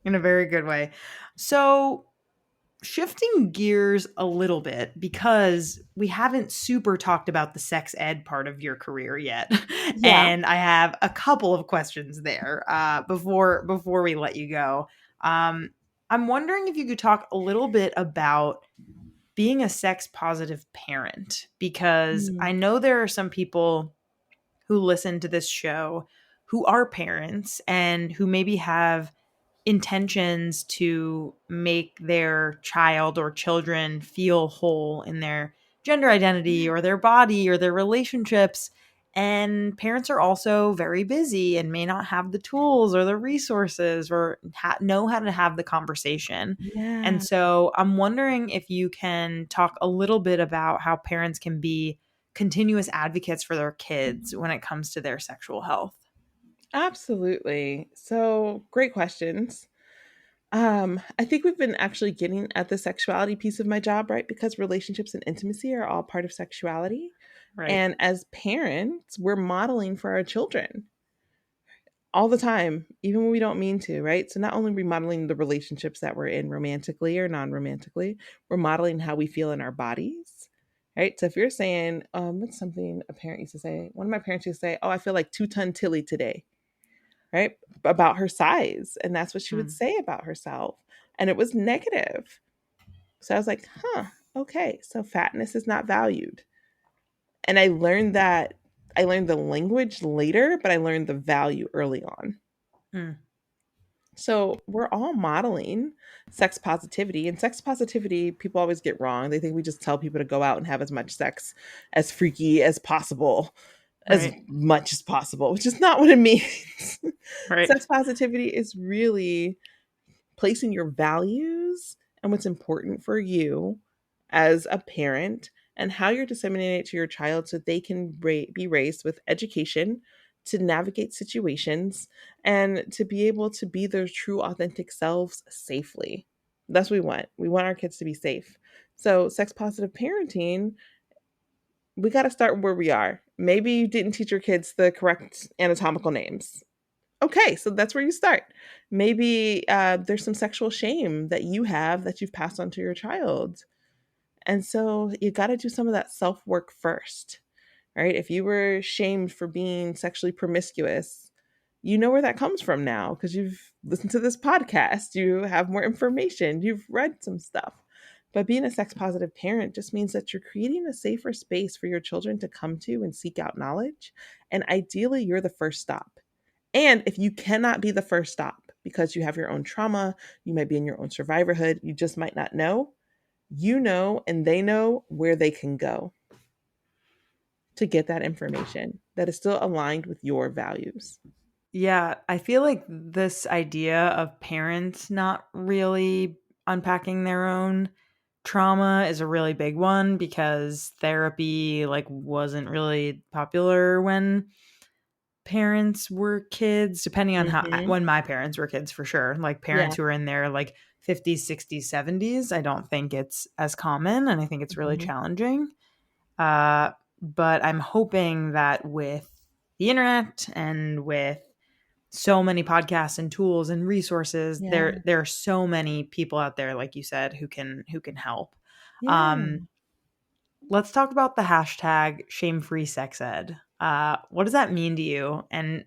in a very good way. So, shifting gears a little bit, because we haven't super talked about the sex ed part of your career yet. Yeah. And I have a couple of questions there before we let you go. I'm wondering if you could talk a little bit about being a sex positive parent, because I Mm. know there are some people who listen to this show who are parents and who maybe have intentions to make their child or children feel whole in their gender identity or their body or their relationships. And parents are also very busy and may not have the tools or the resources or know how to have the conversation. And Yeah. so I'm wondering if you can talk a little bit about how parents can be continuous advocates for their kids when it comes to their sexual health? Absolutely. So, great questions. I think we've been actually getting at the sexuality piece of my job, right? Because relationships and intimacy are all part of sexuality. Right. And as parents, we're modeling for our children all the time, even when we don't mean to, right? So not only are we modeling the relationships that we're in romantically or non-romantically, we're modeling how we feel in our bodies. Right. So if you're saying, what's something a parent used to say? One of my parents used to say, "Oh, I feel like 2-ton Tilly today," right? About her size. And that's what she would Mm. say about herself. And it was negative. So I was like, huh, okay. So fatness is not valued. And I learned the language later, but I learned the value early on. Mm. So we're all modeling sex positivity, and sex positivity people always get wrong. They think we just tell people to go out and have as much sex as freaky as possible, as Right. much as possible, which is not what it means. Right. Sex positivity is really placing your values and what's important for you as a parent and how you're disseminating it to your child so they can be raised with education to navigate situations and to be able to be their true authentic selves safely. That's what we want. We want our kids to be safe. So sex positive parenting, we got to start where we are. Maybe you didn't teach your kids the correct anatomical names. Okay, so that's where you start. Maybe there's some sexual shame that you have that you've passed on to your child. And so you got to do some of that self work first, right? If you were shamed for being sexually promiscuous, you know where that comes from now because you've listened to this podcast, you have more information, you've read some stuff. But being a sex positive parent just means that you're creating a safer space for your children to come to and seek out knowledge. And ideally, you're the first stop. And if you cannot be the first stop because you have your own trauma, you might be in your own survivorhood, you just might not know, you know, and they know where they can go to get that information that is still aligned with your values. Yeah, I feel like this idea of parents not really unpacking their own trauma is a really big one because therapy like wasn't really popular when parents were kids, depending on how Mm-hmm. when my parents were kids for sure. Like Yeah. parents who are in their like 50s, 60s, 70s, I don't think it's as common and I think it's really Mm-hmm. challenging. But I'm hoping that with the internet and with so many podcasts and tools and resources, Yeah. there are so many people out there, like you said, who can help. Yeah. Um, let's talk about the hashtag shame free sex ed. What does that mean to you? And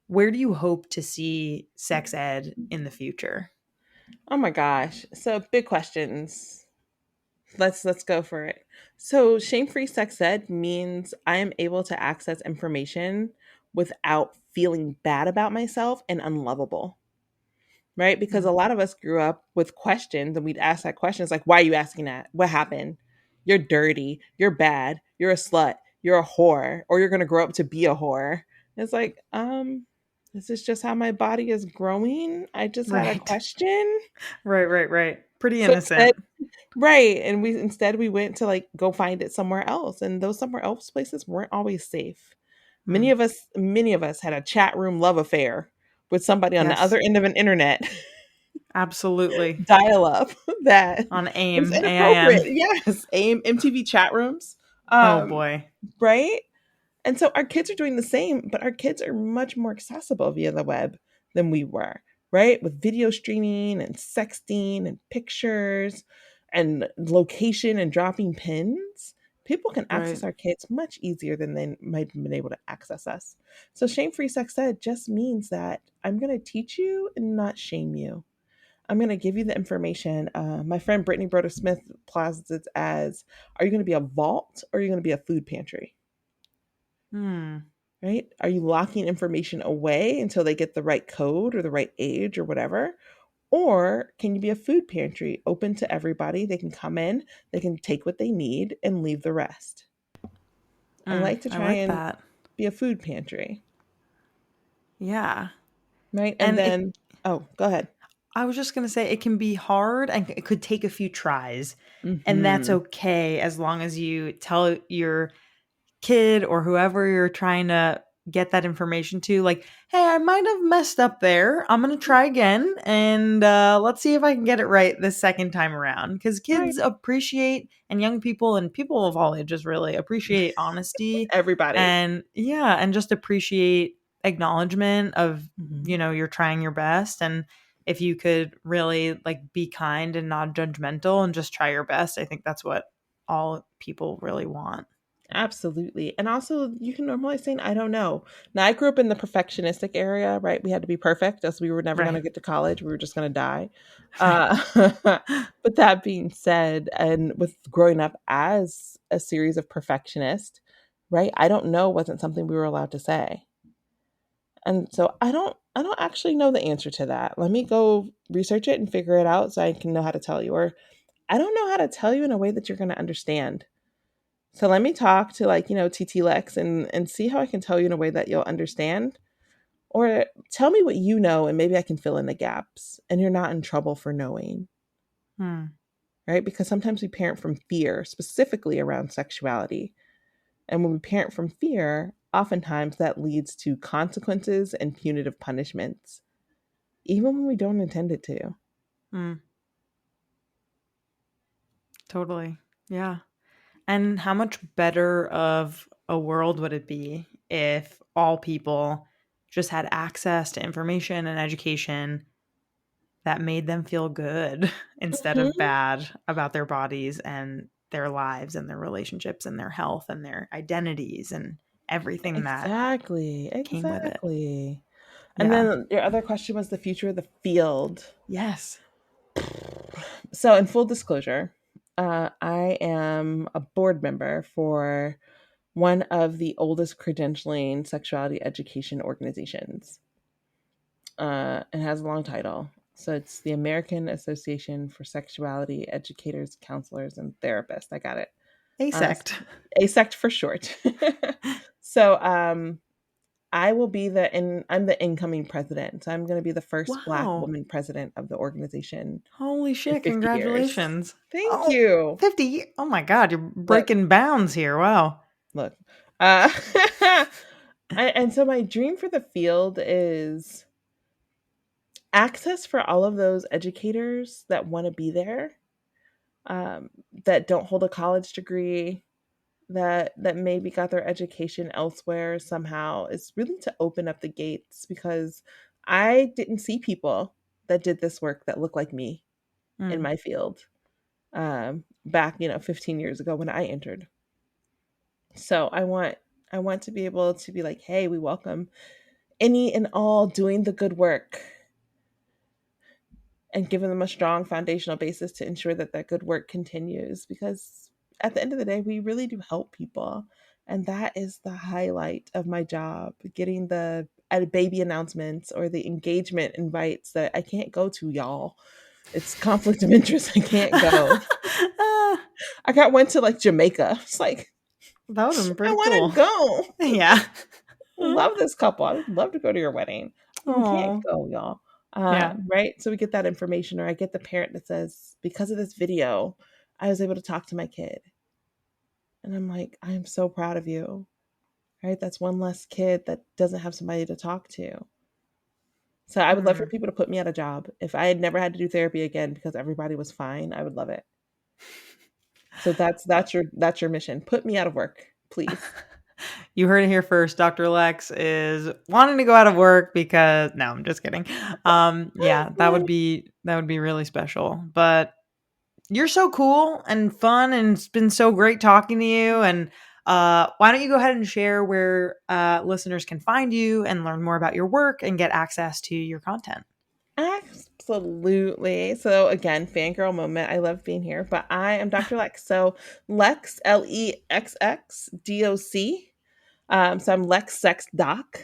where do you hope to see sex ed in the future? Oh my gosh. So big questions. Let's go for it. So shame-free sex ed means I am able to access information without feeling bad about myself and unlovable. Right? Because Mm. a lot of us grew up with questions and we'd ask that question. It's like, why are you asking that? What happened? You're dirty. You're bad. You're a slut. You're a whore. Or you're gonna grow up to be a whore. It's like, this is just how my body is growing. I just had a Right. question. Right, right, right. Pretty So innocent. instead, right. And we went to like go find it somewhere else. And those somewhere else places weren't always safe. Mm. Many of us had a chat room love affair with somebody on the Yes, other end of an internet absolutely. dial up that On was AIM, inappropriate. AIM. Yes, AIM, MTV chat rooms. Oh Um, boy. right? And so our kids are doing the same, but our kids are much more accessible via the web than we were, right? With video streaming and sexting and pictures and location and dropping pins. People can Right. access our kids much easier than they might have been able to access us. So shame free sex ed just means that I'm going to teach you and not shame you. I'm going to give you the information. My friend Brittany Broder Smith plazes it as, are you going to be a vault or are you going to be a food pantry? Hmm. Right? Are you locking information away until they get the right code or the right age or whatever? Or can you be a food pantry open to everybody? They can come in, they can take what they need and leave the rest. I Mm, like to I try like and that. be a food pantry, Yeah. right? And And it then, oh, go ahead. I was just going to say it can be hard and it could take a few tries. And that's Hmm. okay as long as you tell your kid or whoever you're trying to get that information to, like, hey, I might have messed up there. I'm going to try again and let's see if I can get it right this second time around. Because Right. kids appreciate, and young people and people of all ages really appreciate honesty Everybody. and, yeah, and just appreciate acknowledgement of, Mhm. you're trying your best. And if you could really like be kind and not judgmental and just try your best, I think that's what all people really want. Absolutely. And also, you can normalize saying, I don't know. Now, I grew up in the perfectionistic area, right? We had to be perfect, as we were never going to Right. get to college. We were just going to die. Right. Uh, but that being said, and with growing up as a series of perfectionists, right? I don't know wasn't something we were allowed to say. And so I don't actually know the answer to that. Let me go research it and figure it out so I can know how to tell you. Or I don't know how to tell you in a way that you're going to understand. So let me talk to TT Lex and see how I can tell you in a way that you'll understand. Or tell me what you know and maybe I can fill in the gaps and you're not in trouble for knowing, Hmm. right? Because sometimes we parent from fear, specifically around sexuality. And when we parent from fear, oftentimes that leads to consequences and punitive punishments, even when we don't intend it to. Hmm. Totally. Yeah. And how much better of a world would it be if all people just had access to information and education that made them feel good instead of Mhm. bad about their bodies and their lives and their relationships and their health and their identities and everything that Exactly. came with it. Exactly. And Yeah. then your other question was the future of the field. Yes. So, in full disclosure, I am a board member for one of the oldest credentialing sexuality education organizations. It has a long title. So, it's the American Association for Sexuality Educators, Counselors, and Therapists. I got it. Asect. ASECT for short. So, I will be I'm the incoming president. So, I'm going to be the first Black Wow. woman president of the organization Holy in shit, 50 years. congratulations. Thank Oh, you. 50. Oh my God, you're Look, breaking bounds here. Wow. look. Uh, and so my dream for the field is access for all of those educators that want to be there, um, that don't hold a college degree, that maybe got their education elsewhere somehow. Is really to open up the gates because I didn't see people that did this work that look like me in Mm. my field, back 15 years ago when I entered. So I want to be able to be like, hey, we welcome any and all doing the good work and giving them a strong foundational basis to ensure that that good work continues. Because at the end of the day, we really do help people. And that is the highlight of my job, getting the baby announcements or the engagement invites that I can't go to, y'all. It's conflict of interest. I can't go. Ah, I got one to Jamaica. It's like, that would have been I pretty want cool. to go. Yeah. Love this couple. I would love to go to your wedding. We can't Oh, go, y'all. yeah. Right? So we get that information, or I get the parent that says, because of this video, I was able to talk to my kid. And I'm like, I am so proud of you. Right? That's one less kid that doesn't have somebody to talk to. So I would love for Mm. people to put me at a job. If I had never had to do therapy again because everybody was fine, I would love it. So that's your mission. Put me out of work, please. You heard it here first. Dr. Lex is wanting to go out of work because no, I'm just kidding. Yeah, that would be really special. But you're so cool and fun, and it's been so great talking to you. And why don't you go ahead and share where listeners can find you and learn more about your work and get access to your content? Absolutely. So again, fangirl moment. I love being here, but I am Dr. Lex. So Lex, Lexxdoc. So I'm Lex Sex Doc,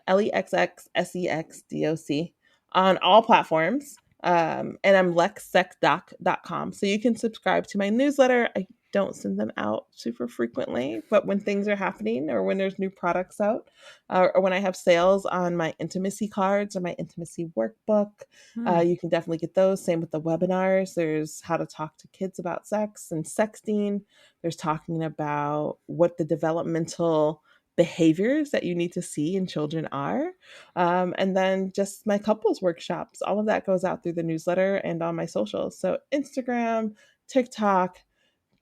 LEXXSEXDOC on all platforms. And I'm lexsexdoc.com. So you can subscribe to my newsletter. I don't send them out super frequently, but when things are happening or when there's new products out, or when I have sales on my intimacy cards or my intimacy workbook, you can definitely get those. Same with the webinars. There's how to talk to kids about sex and sexting. There's talking about what the developmental behaviors that you need to see in children are. And then just my couples workshops. All of that goes out through the newsletter and on my socials. So Instagram, TikTok,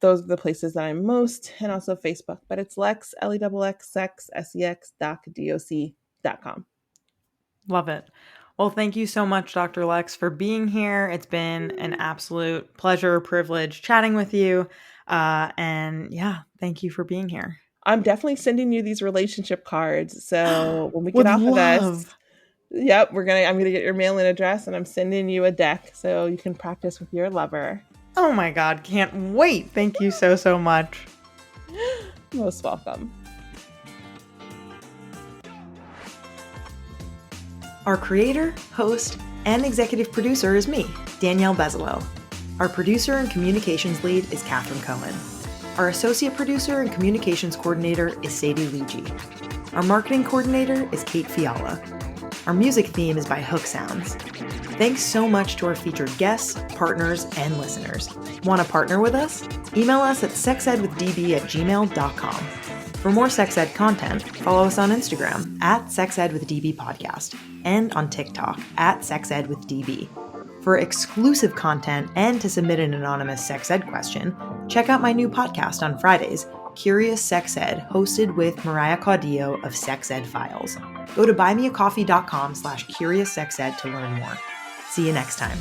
those are the places that I'm most, and also Facebook. But it's Lexx, Lexx, sex, sex.doc.com. Love it. Well, thank you so much, Dr. Lexx, for being here. It's been an absolute pleasure, privilege chatting with you. And yeah, thank you for being here. I'm definitely sending you these relationship cards. So when we get Would off of love. this, yep, I'm gonna get your mailing address and I'm sending you a deck so you can practice with your lover. Oh my God, can't wait. Thank you so, so much. Most welcome. Our creator, host, and executive producer is me, Danielle Bezalel. Our producer and communications lead is Katherine Cohen. Our associate producer and communications coordinator is Sadie Luigi. Our marketing coordinator is Kate Fiala. Our music theme is by Hook Sounds. Thanks so much to our featured guests, partners, and listeners. Want to partner with us? Email us at sexedwithdb@gmail.com. For more sex ed content, follow us on Instagram @sexedwithdbpodcast and on TikTok @sexedwithdb. For exclusive content and to submit an anonymous sex ed question, check out my new podcast on Fridays, Curious Sex Ed, hosted with Mariah Caudillo of Sex Ed Files. Go to buymeacoffee.com/curioussexed to learn more. See you next time.